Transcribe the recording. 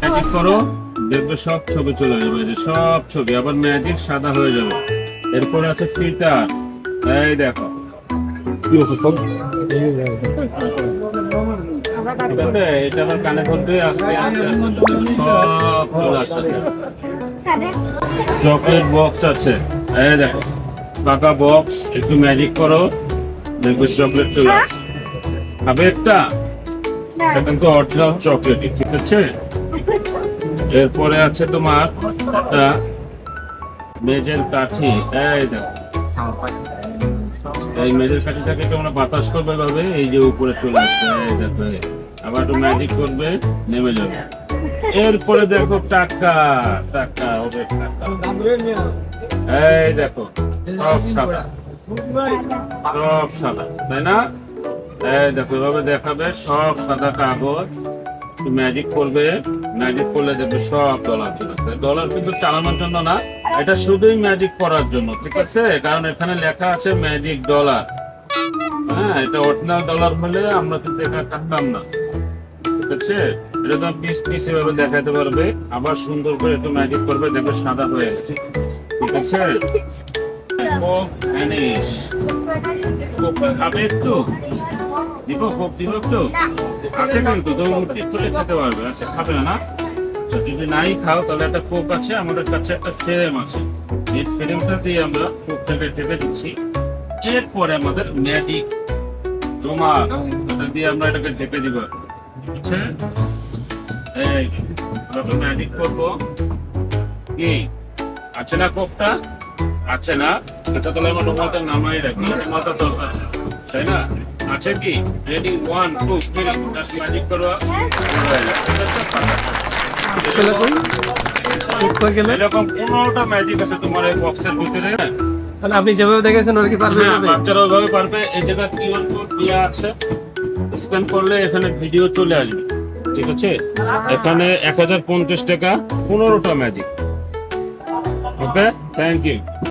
Magic করো, দেখবে সব ছবি চলে যাবে, এই যে সব ছবি আবার ম্যাজিক সাদা হয়ে যাবে। এরপরে আছে ফিল্টার, এই দেখো কি আছে স্যার? ঠিক আছে, এটা আবার কানে ধরবে, আস্তে আস্তে আস্তে দেখবে সব চলে আসতেছে। চকলেট বক্স আছে, এই দেখো পাকা বক্স, একটু ম্যাজিক করো, দেখবে চকলেট চলে আসছে। খাবে একটা, এটা কিন্তু অরিজিনাল চকলেট, ঠিক আছে। এরপরে আছে তোমার একটা মেজের কাঠি, এই দেখো এই মেজের কাঠিটাকে তোমরা বাতাস করবে ভাবে এই যে উপরে চলে আসবে, এই দেখো আবার একটু ম্যাজিক করবে, নেমে যাবে। এরপরে দেখো টাকা, টাকা হবে টাকা, এই দেখো সব সাদা, সব সাদা, তাই না? এই দেখো এভাবে দেখাবে, সব সাদা কাগজ, ম্যাজিক করবে, ম্যাজিক করলে দেখবে সব ডলার চলে আসবে। ডলার কিন্তু চালানোর জন্য না, এটা শুধুই ম্যাজিক করার জন্য, ঠিক আছে, কারণ এখানে লেখা আছে ম্যাজিক ডলার। হ্যাঁ, এটা অরিজিনাল ডলার হলে আমরা কিন্তু এখানে থাকতাম না, ঠিক আছে। এটা তো পিস পিস এভাবে দেখাতে পারবে, আবার সুন্দর করে একটু ম্যাজিক করবে, দেখবে সাদা হয়ে গেছে, ঠিক আছে। কোক ফিনিশ, কোক খাবে একটু, দিব কোক, দিব একটু, আছে কিন্তু তুমি টিপ করে খেতে পারবে। আচ্ছা খাবে না? আচ্ছা যদি নাই খাও তাহলে একটা কোক আছে, আমাদের কাছে একটা ফ্রেম আছে, এই ফ্রেমটা দিয়ে আমরা কোকটাকে টেপে দিচ্ছি। এরপরে আমাদের ম্যাজিক জমা, এটা দিয়ে আমরা এটাকে ঢেকে দিব, ঠিক আছে। এই আমরা ম্যাজিক করবো, কি আছে না কোকটা, আছে না? আচ্ছা তাহলে আমরা নোমাটা নামাই রাখি, নোমাটা দরকার, তাই না? আছে কি? রেডি, 1 2 3, ম্যাজিক করো। এরকম 15টা ম্যাজিক আছে তোমার এই বক্সের ভিতরে। মানে আপনি যেভাবে দেখেছেন ওর কি পারবে? বাচ্চারা ওইভাবে পারবে। এই জায়গায় কিউআর কোড দেওয়া আছে, স্ক্যান করলে এখানে ভিডিও চলে আসবে, ঠিক আছে। এখানে 1050 টাকা, 15টা ম্যাজিক। Okay, thank you.